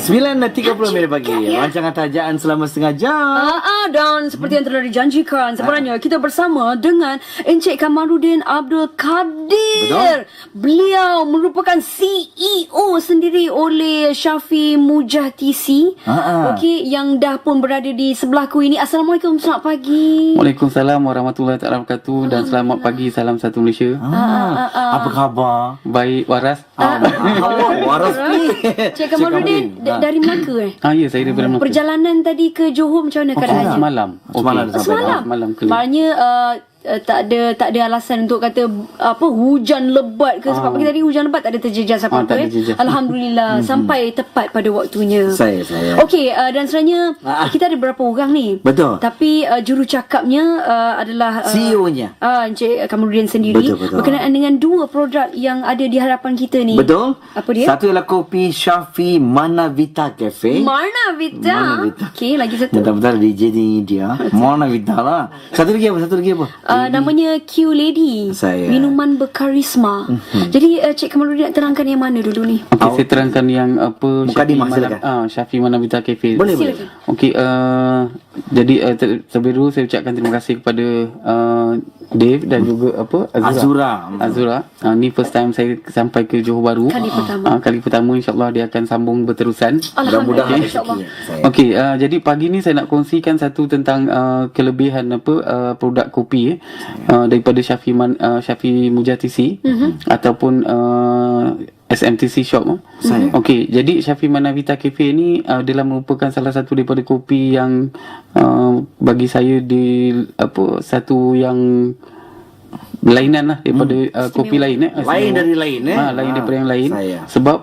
9.30 pagi. Rancangan tajaan selama setengah jam. Dan seperti yang telah dijanjikan, sebenarnya kita bersama dengan Encik Kamarudin Abdul Kadir. Betul. Beliau merupakan CEO sendiri oleh Syafi Mujatisi. Okey, yang dah pun berada di sebelahku ini. Assalamualaikum, selamat pagi. Waalaikumsalam warahmatullahi wabarakatuh dan selamat pagi, salam satu Malaysia. Apa khabar? Baik, waras. Waras ni. Encik Kamarudin dari Melaka Ya, saya daripada Melaka. Perjalanan tadi ke Johor macam mana keadaannya? Semalam. Semalam dah sampai. Semalam ke. Maknanya tak ada alasan untuk kata apa hujan lebat ke sebab pagi tadi hujan lebat tak ada terjejas apa-apa. Tak ada terjejas. Alhamdulillah sampai tepat pada waktunya. Saya. Okey, dan sebenarnya kita ada berapa orang ni? Betul. Tapi jurucakapnya adalah CEO-nya. Encik Kamarudin sendiri. Betul. Berkenaan dengan dua produk yang ada di hadapan kita ni. Betul. Apa dia? Satu ialah kopi Syafi Manavita Cafe. Marna Vita. Okey, lagi satu. Bentar DJ ni dia. Manavita lah. Satu lagi apa? Namanya Q Lady. Saya. Minuman berkarisma. Jadi Cik Kamarudin nak terangkan yang mana dulu ni? Okey, saya terangkan yang apa Mukadimah, silakan. Syafi Manavita Cafe. Boleh. Okey, jadi terlebih dahulu saya ucapkan terima kasih kepada Dave dan juga Azura. Ni first time saya sampai ke Johor Bahru. Kali pertama insya-Allah dia akan sambung berterusan. Mudah-mudahan insya-Allah. Okey, jadi pagi ni saya nak kongsikan satu tentang kelebihan produk kopi daripada Syafi Mujatisi ataupun SMTC Shop. Okey, jadi Syafi Manavita Cafe ni adalah merupakan salah satu daripada kopi yang bagi saya satu yang lainan lah daripada kopi lain Lain dari lain lain daripada yang lain. Saya. Sebab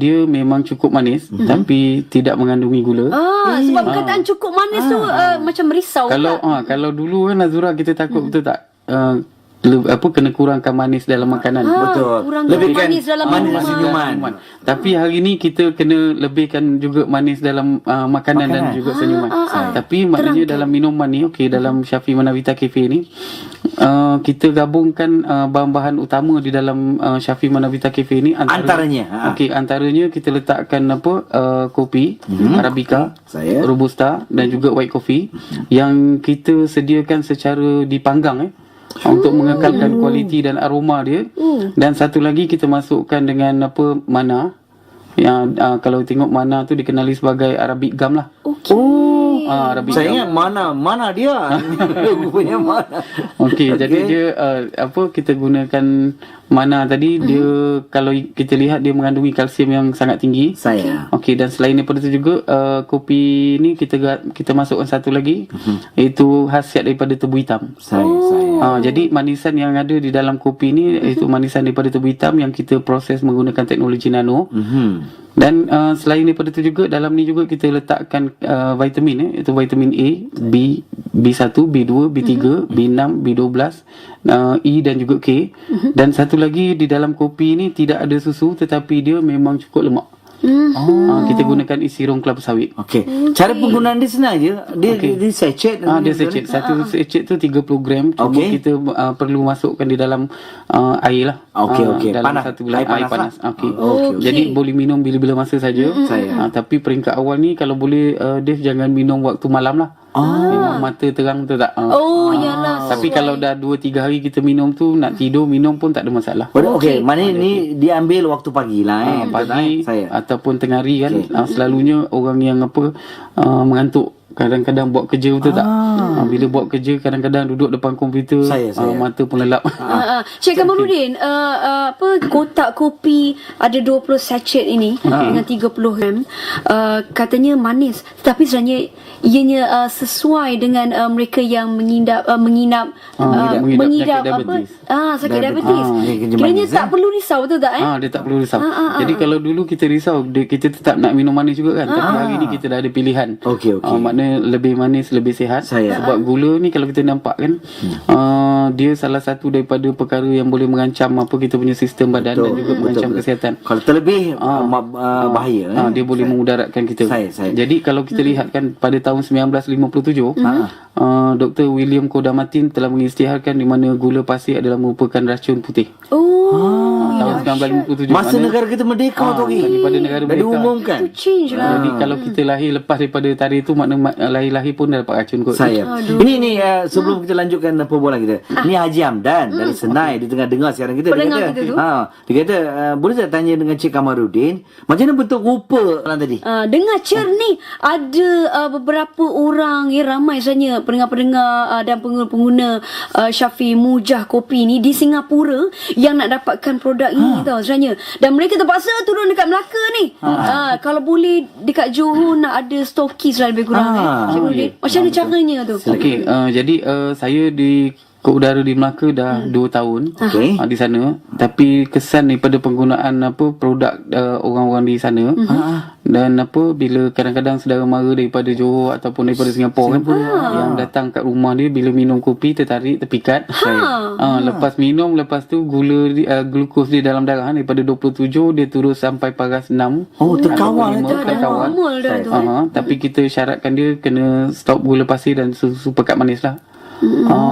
dia memang cukup manis tapi tidak mengandungi gula. Sebab perkataan cukup manis tu macam merisau. Kalau dulu kan Azura kita takut betul tak kena kurangkan manis dalam makanan. Betul. Lebihkan manis dalam senyuman. Tapi hari ni kita kena lebihkan juga manis dalam makanan dan juga senyuman. Tapi maknanya dalam minuman ni, dalam Syafi Manavita Cafe ni kita gabungkan bahan-bahan utama di dalam Syafi Manavita Cafe ni antaranya kita letakkan kopi Arabica, Robusta dan juga white coffee yang kita sediakan secara dipanggang untuk mengekalkan kualiti dan aroma dia. Dan satu lagi kita masukkan dengan mana yang kalau tengok mana tu dikenali sebagai Arabic gum lah. Arabic Saya gum. ingat mana dia. Rupanya mana. Jadi dia kita gunakan mana tadi dia kalau kita lihat dia mengandungi kalsium yang sangat tinggi. Dan selain daripada itu juga kopi ni kita masukkan satu lagi iaitu khasiat daripada tebu hitam. Jadi manisan yang ada di dalam kopi ni iaitu manisan daripada tebu hitam yang kita proses menggunakan teknologi nano. Dan selain daripada itu juga dalam ni juga kita letakkan vitamin iaitu vitamin A, B, B1, B2, B3, B6, B12, E dan juga K. Dan satu lagi di dalam kopi ni tidak ada susu tetapi dia memang cukup lemak. Kita gunakan isi rong kelapa sawit. Cara penggunaan dia senang je. Dia sachet. Dia sachet. Satu sachet tu 30 gram. Cuma kita perlu masukkan di dalam air lah. Dalam Panas. satu gelas air panas. Jadi boleh minum bila-bila masa saja. Tapi peringkat awal ni kalau boleh Dave jangan minum waktu malam lah. Memang mata terang betul tak? Yalah. Tapi kalau dah 2-3 hari kita minum tu nak tidur minum pun tak ada masalah. Maknanya ni dia ambil waktu pagi lah pagi ataupun tengah hari kan. Selalunya orang yang mengantuk kadang-kadang buat kerja betul tak? Bila buat kerja kadang-kadang duduk depan komputer mata pun lelap. Cik Kamarudin, kotak kopi ada 20 sachet ini dengan 30 gram. Katanya manis, tapi sebenarnya ianya sesuai dengan mereka yang mengidap sakit diabetes. Kiranya tak perlu risau betul tak? Dia tak perlu risau. Jadi kalau dulu kita risau kita tetap nak minum manis juga kan. Tapi hari ni kita dah ada pilihan. Maknanya lebih manis, lebih sihat. Sebab gula ni kalau kita nampak kan dia salah satu daripada perkara yang boleh mengancam kita punya sistem badan dan juga mengancam kesihatan. Kalau terlebih bahaya. Dia boleh memudaratkan kita. Jadi kalau kita lihat kan pada tahun 1957 Dr. William Kodamatin telah mengisytiharkan di mana gula pasir adalah merupakan racun putih. tahun 1957. Masa negara kita merdeka tu lagi. Daripada negara Dah merdeka. diumumkan. Itu change lah. Jadi kalau kita lahir lepas daripada tarikh tu, makna lahir-lahir pun dah dapat racun kot. Saya. Ini sebelum kita lanjutkan perbualan kita. Ni Haji Hamdan dari Senai, dia tengah dengar siaran kita. Pendengar Dia kata, kita tu. dia kata boleh tak tanya dengan Cik Kamarudin, macam mana bentuk rupa orang tadi? Dengar cernih ada beberapa orang ramai sebenarnya pendengar-pendengar dan pengguna-pengguna Shafie Mujah Kopi ni di Singapura yang nak dapatkan produk ini tau sebenarnya, dan mereka terpaksa turun dekat Melaka ni. Kalau boleh dekat Johor nak ada stokis lah lebih kurang. Cik Nurdin, macam mana caranya tu? Okey, jadi saya di Udara di Melaka dah 2 tahun di sana, tapi kesan daripada penggunaan produk orang-orang di sana dan bila kadang-kadang saudara mara daripada Johor ataupun daripada Singapura kan, yang datang kat rumah dia, bila minum kopi tertarik, terpikat. Lepas minum, lepas tu glukos dia dalam darah daripada 27 dia turun sampai paras 6. Terkawal terkawal. Tapi kita syaratkan dia kena stop gula pasir dan susu pekat manis lah.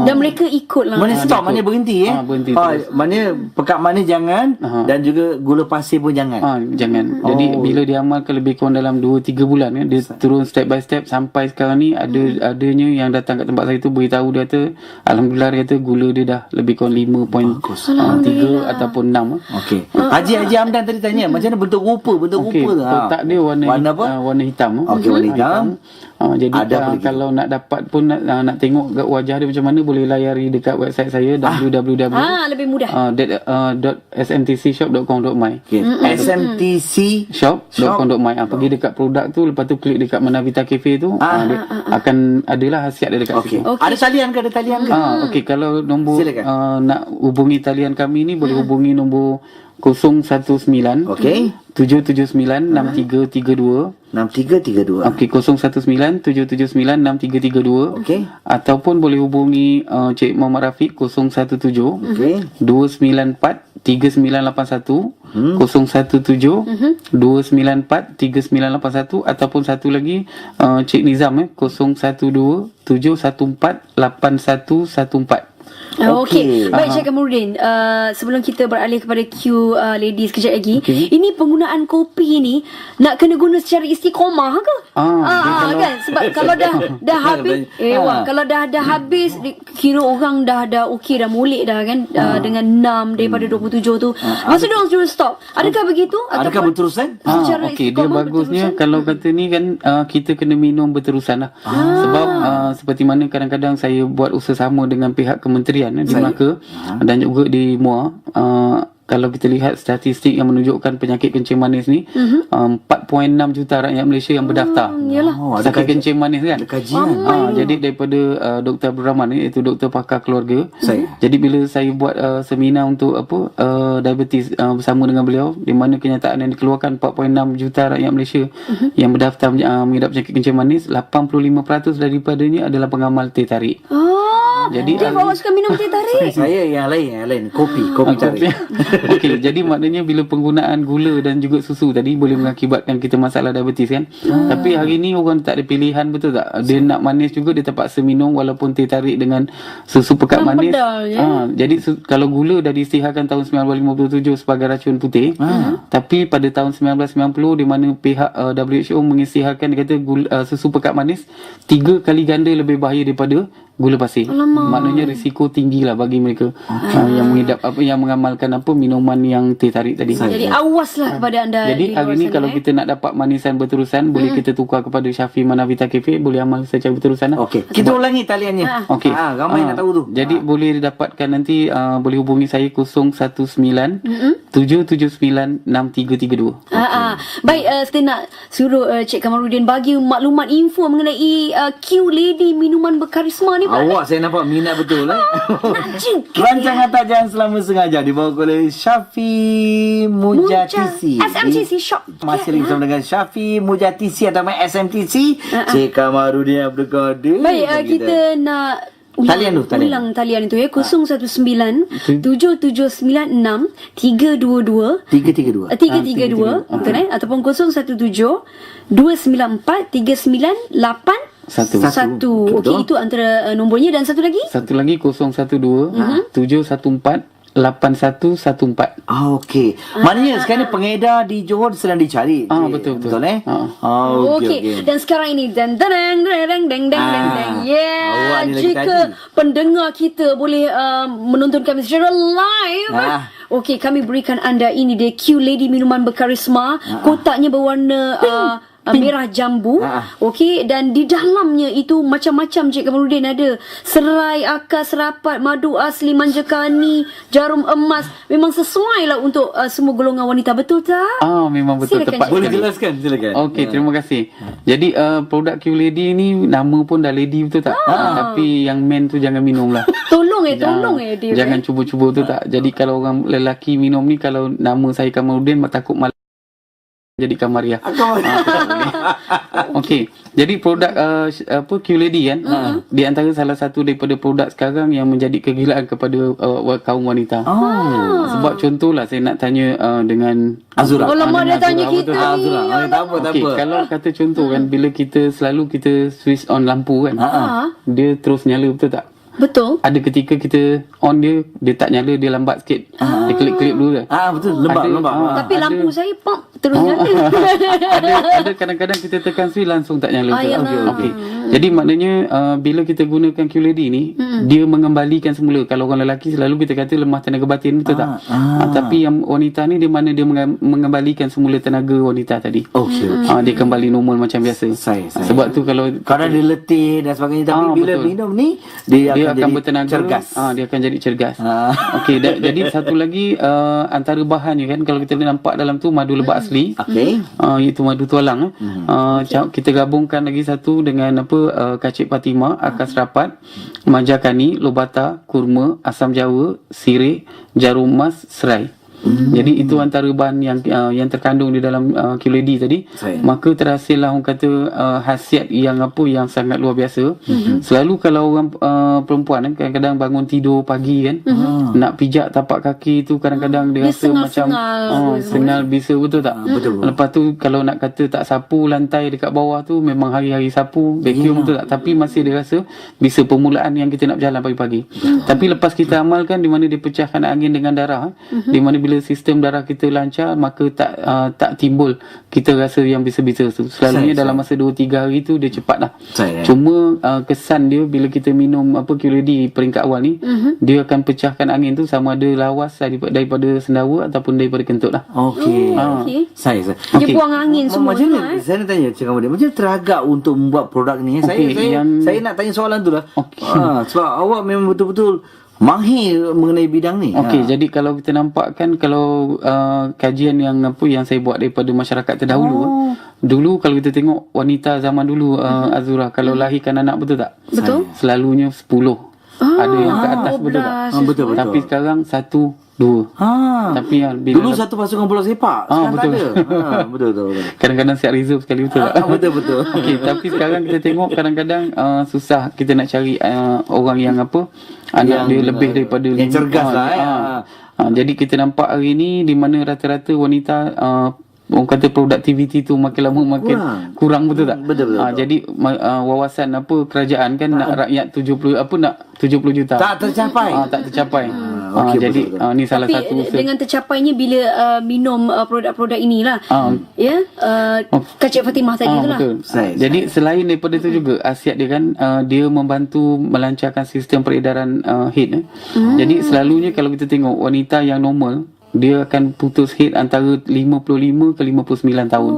Dan mereka ikut lah. Mana stop, mana berhenti berhenti mana pekat manis jangan, dan juga gula pasir pun jangan. Jangan. Jadi bila dia amalkan lebih kurang dalam 2-3 bulan dia turun step by step sampai sekarang ni adanya yang datang kat tempat saya tu beritahu, dia kata alhamdulillah, dia kata gula dia dah lebih kurang 5.3 ataupun 6. Okey. Haji Hamdan tadi tanya macam mana bentuk rupa tu. Kotak dia warna apa? Warna hitam. Okey, warna hitam. Jadi kalau nak dapat pun nak tengok kat wajah dia macam mana, boleh layari dekat website saya www. Lebih mudah. .smtcshop.com.my. smtcshop.com.my. Pergi dekat produk tu, lepas tu klik dekat Manavita Cafe tu, dia akan adalah hasiat dia dekat situ. Ada talian ke? Okey, kalau nombor nak hubungi talian kami ni, boleh hubungi nombor 019 779 6332. 6332. Okey, 019 779 6332. Okey. Ataupun boleh hubungi Cik Muhammad Rafiq 017 294 3981. 017 294 3981. Ataupun satu lagi Cik Nizam 012 714 8114. Okey. Baik, Cik Kamarudin, sebelum kita beralih kepada Q ladies kejap lagi, ini penggunaan kopi ni nak kena guna secara istiqomah ke? Kan, sebab kalau dah habis kalau dah habis, kira orang dah okey dah, molek dah kan, dengan 6 daripada 27 tu, masa dia orang suruh stop. Adakah begitu? Adakah berterusan? Okey, dia bagusnya kalau kata ni kan, kita kena minum berterusan lah. Sebab seperti mana kadang-kadang saya buat usaha sama dengan pihak kementerian di Melaka dan juga di MUA. Kalau kita lihat statistik yang menunjukkan penyakit kencing manis ni, 4.6 juta rakyat Malaysia yang berdaftar sakit kencing manis kan. Ada kajian. Jadi daripada Dr. Abdul Rahman ni, iaitu doktor pakar keluarga. Jadi bila saya buat seminar untuk diabetes bersama dengan beliau, di mana kenyataan yang dikeluarkan 4.6 juta rakyat Malaysia yang berdaftar mengidap penyakit kencing manis, 85% daripadanya adalah pengamal teh tarik. Jadi dia bawa suka minum teh tarik. Saya yang lain kopi tarik. Okey, jadi maknanya bila penggunaan gula dan juga susu tadi boleh mengakibatkan kita masalah diabetes kan. Tapi hari ni orang tak ada pilihan, betul tak? Dia nak manis juga, dia terpaksa minum walaupun teh tarik dengan susu pekat manis. Jadi kalau gula dah diisytiharkan tahun 1957 sebagai racun putih, tapi pada tahun 1990 di mana pihak WHO mengisytiharkan, dia kata susu pekat manis 3 kali ganda lebih bahaya daripada gula pasir. Maknanya risiko tinggi lah bagi mereka yang mengidap yang mengamalkan minuman yang teh tarik tadi. Jadi awaslah kepada anda. Jadi hari ni kalau kita nak dapat manisan berterusan, boleh kita tukar kepada Shafie Manavita Cafe, boleh amal secara berterusan lah. Okey, kita ulangi taliannya. Okey. Ramai nak tahu tu. Jadi boleh dapatkan nanti, boleh hubungi saya 019 779 6332. Baik, saya nak suruh Cik Kamarudin bagi maklumat info mengenai Q Lady minuman berkarisma ni. Awak saya nampak minat betul Rancangan Tajan selama setengah jam dibawa oleh Shafie Mujatisi SMTC Shop. Masih lagi bersama dengan Shafie Mujatisi atau SMTC. Cik Kamarudin Abdul Qadir. Baik, kita nak Talian talian itu 019 7796 322 332 betul ataupun 017 294 398 Satu. Okey, itu antara nombornya. Dan satu lagi 012 714 8114. Okey. Maknanya sekarang ni pengedar di Johor sedang dicari. Betul. Betul Okey. Dan sekarang ini dan Awak yeah, ni lagi jika tadi. pendengar kita boleh menonton kami secara live. Okey, kami berikan anda ini dia Q Lady minuman berkarisma. Kotaknya berwarna merah jambu. Okey, dan di dalamnya itu macam-macam Cik Kamarudin ada. Serai, akar, serapat, madu asli, manja kani, jarum emas. Memang sesuai lah untuk semua golongan wanita. Betul tak? Memang betul. Silakan, tepat. Boleh sekali. jelaskan, silakan. Okey, terima kasih. Jadi produk Q Lady ni nama pun dah lady betul tak? Tapi yang men tu jangan minum lah. Tolong dia. Jangan cuba-cuba tu tak. Jadi kalau orang lelaki minum ni, kalau nama saya Kamarudin takut malah jadi Kamaria. Okey. Jadi produk Q Lady kan, di antara salah satu daripada produk sekarang yang menjadi kegilaan kepada kaum wanita. Sebab contohlah saya nak tanya dengan Azura. Lama dia tanya kita ni. Tak apa. Kalau kata contoh kan, bila kita switch on lampu kan, dia terus nyala betul tak? Betul. Ada ketika kita on dia tak nyala, dia lambat sikit. Dia klip-klip dulu kan. Betul, lembab. Tapi lampu saya terus nyala. ada kadang-kadang kita tekan switch langsung tak nyala. Okey. Jadi maknanya bila kita gunakan Q Lady ni, dia mengembalikan semula. Kalau orang lelaki selalu kita kata lemah tenaga batin, betul tak? Tapi yang wanita ni, dia mana dia mengembalikan semula tenaga wanita tadi. Dia kembali normal macam biasa. Sebab tu kalau dia letih dan sebagainya, tapi bila betul. minum ni dia akan bertenaga, cergas. Dia akan jadi cergas. Okey, jadi satu lagi antara bahannya kan, kalau kita nampak dalam tu madu lebak asli. Iaitu madu tualang. Kita gabungkan lagi satu dengan kacip Fatimah, akar serapat, manja kani, lobata, kurma, asam jawa, sirih, jarum emas, serai. Jadi itu antara bahan yang terkandung di dalam Q Lady tadi. Maka terhasillah orang kata khasiat yang sangat luar biasa. Selalu kalau orang perempuan kan, kadang-kadang bangun tidur pagi kan, nak pijak tapak kaki tu kadang-kadang dia rasa macam sengal bisa, betul tak? Betul. Lepas tu kalau nak kata tak sapu lantai dekat bawah tu, memang hari-hari sapu, vacuum, betul tak? Tapi masih dia rasa bisa permulaan yang kita nak berjalan pagi-pagi. Tapi lepas kita amalkan, di mana dia pecahkan angin dengan darah, di mana bila sistem darah kita lancar, maka tak timbul kita rasa yang bisa-bisa tu. Selalunya dalam masa 2-3 hari tu dia cepat lah. Cuma kesan dia bila kita minum Q Lady peringkat awal ni, dia akan pecahkan angin tu, sama ada lawas daripada sendawa ataupun daripada kentut lah. Okey. Dia buang angin semua. Macam ni saya nak tanya Cik Kamarudin, macam teragak untuk membuat produk ni. Saya nak tanya soalan tu lah. Sebab awak memang betul-betul mahir mengenai bidang ni. Jadi kalau kita nampak kan, kalau kajian yang saya buat daripada masyarakat terdahulu, dulu kalau kita tengok wanita zaman dulu, Azura, kalau lahirkan anak, betul tak? Betul. Selalunya 10. Ada yang ke atas, betul tak? Betul. Tapi sekarang 1-2. Tapi dulu satu pasukan bola sepak, sekarang betul. tak ada. Betul. Kadang-kadang siap reserve sekali, betul tak? Betul. Tapi sekarang kita tengok kadang-kadang susah kita nak cari orang yang anak yang dia lebih daripada yang cergas lah. Jadi kita nampak hari ni di mana rata-rata wanita orang kata productivity tu makin lama makin kurang, betul tak? Betul. Jadi wawasan kerajaan kan nak rakyat 70 juta. Tak tercapai. Jadi ni salah satu dengan tercapainya bila minum produk-produk inilah. Kacip Fatimah tadi tu lah. Jadi selain daripada tu juga khasiat dia kan, dia membantu melancarkan sistem peredaran head. Jadi selalunya kalau kita tengok wanita yang normal, dia akan putus head antara 55 ke 59 tahun.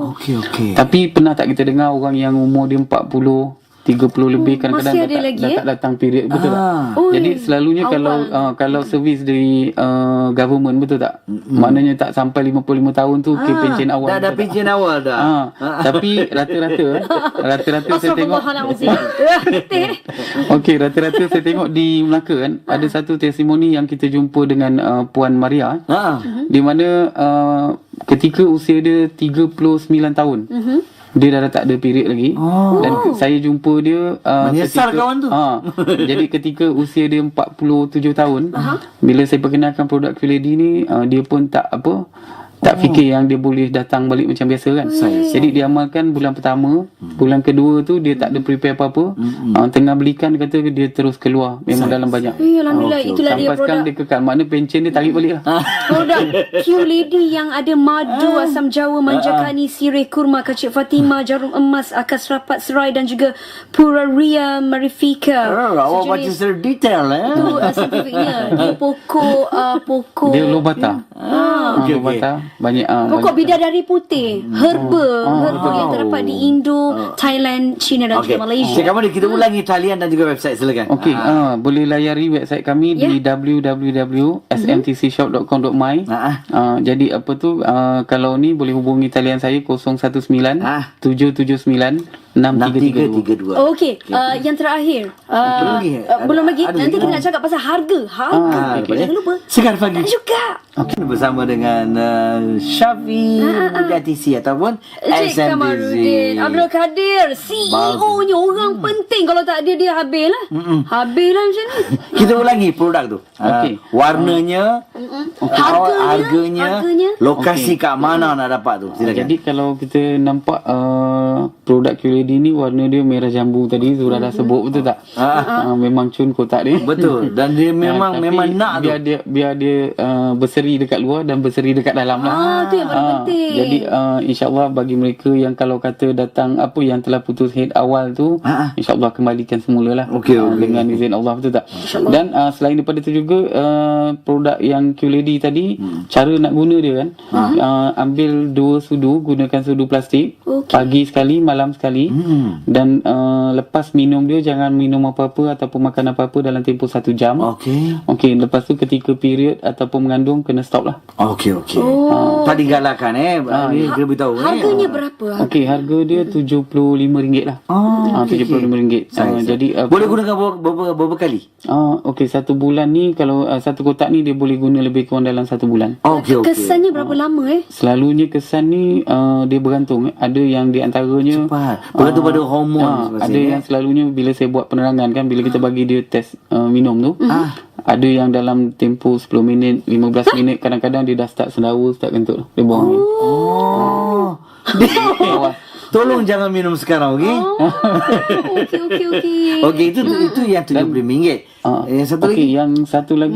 Tapi pernah tak kita dengar orang yang umur dia 40, 30 lebih, kadang-kadang tak datang period, betul tak? Jadi selalunya kalau servis dari government, betul tak? Maknanya tak sampai 55 tahun tu pencen awal. Dah pencen awal dah. Tapi rata-rata saya tengok rata-rata saya tengok di Melaka kan, ada satu testimoni yang kita jumpa dengan Puan Maria, di mana ketika usia dia 39 tahun, dia dah tak ada period lagi. Dan saya jumpa dia menyesal kawan tu. Jadi ketika usia dia 47 tahun, bila saya perkenalkan produk Q Lady ni, dia pun tak Tak fikir yang dia boleh datang balik macam biasa kan. Jadi dia amalkan bulan pertama, bulan kedua tu dia tak ada prepare apa-apa. Tengah belikan dia kata dia terus keluar. Memang dalam banyak. Alhamdulillah, itulah dia Sampai sekarang produk. dia kekal. Makna pencen dia tarik balik lah. Produk Q-Lady yang ada madu, asam jawa, manjakani, sirih, kurma, kacip Fatimah, jarum emas, akar serapat serai dan juga Puraria Marifica. Awak baca secara detail Itu saintifiknya. Dia pokok Dia lobata. Okey, Lobata banyak pokok bidadari putih, herba yang terdapat di Indo, Thailand, China dan juga Malaysia. Cik Kamarudin, kita ulangi talian dan juga website, silakan. Okey, boleh layari website kami di www.smtcshop.com.my. Jadi apa tu, kalau ni boleh hubungi talian saya 019 779 6332. Okey, yang terakhir. Belum lagi. Nanti kita nak cakap pasal harga. Jangan lupa. Sekarang pagi Juga. bersama dengan Syafi Jatisi ataupun Cik Kamarudin Abdul Kadir, CEO-nya, orang penting. Kalau tak ada dia habis lah. Habis lah macam ni. Kita ulangi produk tu. Warnanya, harganya, lokasi kat mana nak dapat tu. Silakan. Jadi kalau kita nampak produk QLED ni warna dia merah jambu tadi Zura dah sebut, betul tak? Memang cun kotak dia. Betul. Dan dia memang nak tu. Biar dia berseri dekat luar dan berseri dekat dalam lah. Itu yang paling penting. Jadi insyaAllah bagi mereka yang kalau kata datang apa yang telah putus head awal tu, insyaAllah kembalikan semula lah. Dengan izin Allah, betul tak? Dan selain daripada tu juga produk yang QLED tadi, cara nak guna dia kan, ambil 2 sudu, gunakan sudu plastik, pagi sekali, malam sekali, dan lepas minum dia jangan minum apa-apa ataupun makan apa-apa dalam tempoh 1 jam. Okey, lepas tu ketika period ataupun mengandung kena stop lah. Okey. Tak digalakan ni kita beritahu. Harganya berapa? Okey, harga dia RM75 lah. RM75. Jadi boleh gunakan berapa kali? Okey, 1 bulan ni kalau 1 kotak ni dia boleh guna lebih kurang dalam 1 bulan. Okey. Kesannya berapa lama Selalunya kesan ni dia bergantung. Ada yang di antaranya cepat, bergantung pada hormon. Ada yang selalunya bila saya buat penerangan kan, bila kita bagi dia test minum tu, ada yang dalam tempoh 10 minit, 15 minit, kadang-kadang dia dah start sendawa, start kentut. Dia buang. Tolong jangan minum sekarang, okey? Okey, itu yang RM70. Yang satu lagi? Yang satu lagi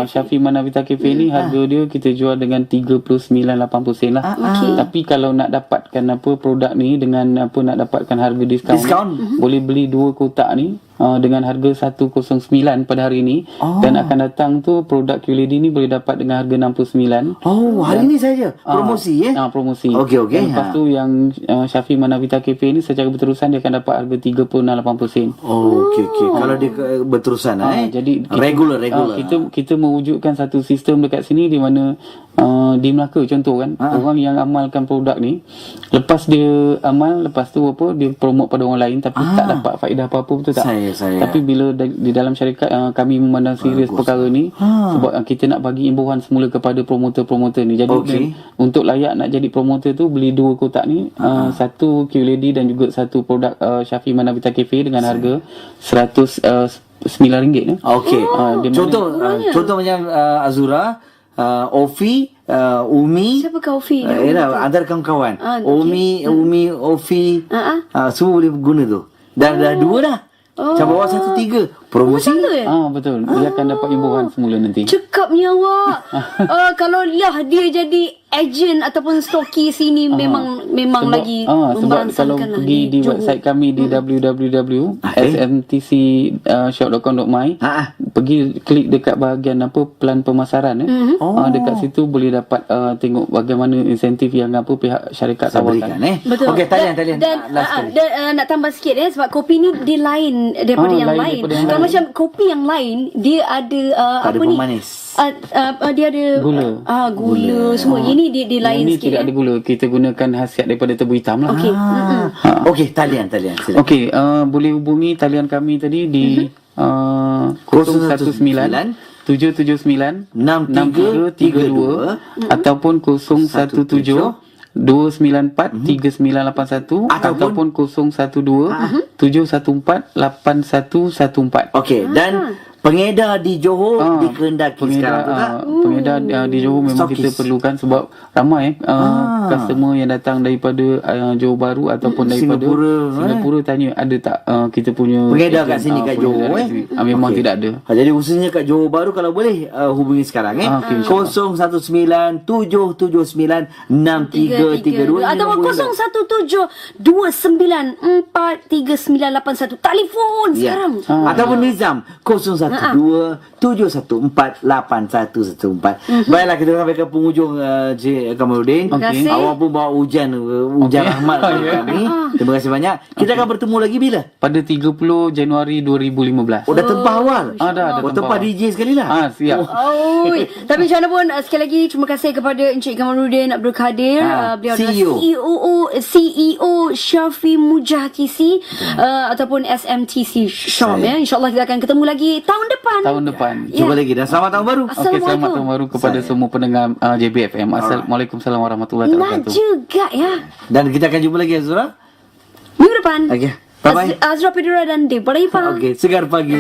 Syafi Manavita Cafe ni harga dia kita jual dengan 39.80 sen lah. Tapi kalau nak dapatkan produk ni dengan nak dapatkan harga diskaun, boleh beli 2 kotak ni dengan harga 109 pada hari ni, dan akan datang tu produk QLED ni boleh dapat dengan harga 69. Hari ni saja promosi promosi. Okey. Lepas tu yang Syafi Manavita Cafe ni secara berterusan dia akan dapat harga 36.80 sen. Okey. Kalau dia berterusan jadi regular. Kita mewujudkan satu sistem dekat sini di mana di Melaka contoh kan, orang yang amalkan produk ni, lepas dia amal, lepas tu dia promote pada orang lain tapi tak dapat faedah apa-apa, betul tak? Tapi bila di dalam syarikat kami memandang serius perkara ni, sebab kita nak bagi imbuhan semula kepada promoter-promoter ni. Jadi untuk layak nak jadi promoter tu, beli 2 kotak ni, satu QLED dan juga satu produk Syafi Manavita Cafe dengan harga RM109 ni. Okey. Contoh macam Azura, Ofi, Umi. Siapakah Ofi? Antara kawan-kawan. Umi, Ofi, semua boleh guna tu. Dah 2 dah. Macam bawa 1-3 promosi. Betul. Dia akan dapat imbuhan semula nanti. Cekapnya awak. Kalau lah dia jadi ejen ataupun stoki sini, memang sebab, lagi sebab kalau pergi di website kami di www.smtcshop.com.my, pergi klik dekat bahagian plan pemasaran dekat situ boleh dapat tengok bagaimana insentif yang pihak syarikat tawarkan. Betul. Okey, talian dan nak tambah sikit sebab kopi ni dia lain daripada yang lain. Kalau macam kopi yang lain dia ada ada pemanis. Dia ada gula semua. Ini dia lain ini sikit. Tidak ada gula. Kita gunakan khasiat daripada tebu hitam lah. Okey, talian silakan. Okey, boleh hubungi talian kami tadi di 019 779 6332 ataupun 017 294 3981 ataupun 012 714 8114. Okey, dan pengedar di Johor dikehendaki sekarang tu tak? Pengedar di Johor memang kita perlukan sebab ramai customer yang datang daripada Johor Bahru ataupun daripada Singapura tanya ada tak kita punya pengedar kat sini kat Johor memang tidak ada. Jadi khususnya kat Johor Bahru kalau boleh hubungi sekarang 01779796332 ataupun 0172943981 telefon sekarang. Ataupun Nizam 0127148114. Baiklah, kita sampai ke penghujung Cik Kamarudin. Awak pun bawa hujan rahmat kepada kami. Terima kasih banyak. Kita akan bertemu lagi bila? Pada 30 Januari 2015. Dah tempah awal. Dah tempah DJ sekali lah. Siap. Tapi macam mana pun sekali lagi terima kasih kepada Encik Kamarudin Abdul Kadir. Beliau adalah CEO Syafi Mujahkisi ataupun SMTC Shop ya. InsyaAllah kita akan ketemu lagi tahun depan. Cuba lagi dan selamat tahun baru. Selamat tahun baru kepada semua pendengar JBFM. Assalamualaikum warahmatullahi wabarakatuh. Nak juga ya. Dan kita akan jumpa lagi Azura minggu depan. Bye bye. Azra Pedura dan Deborah Ipang. Segar pagi.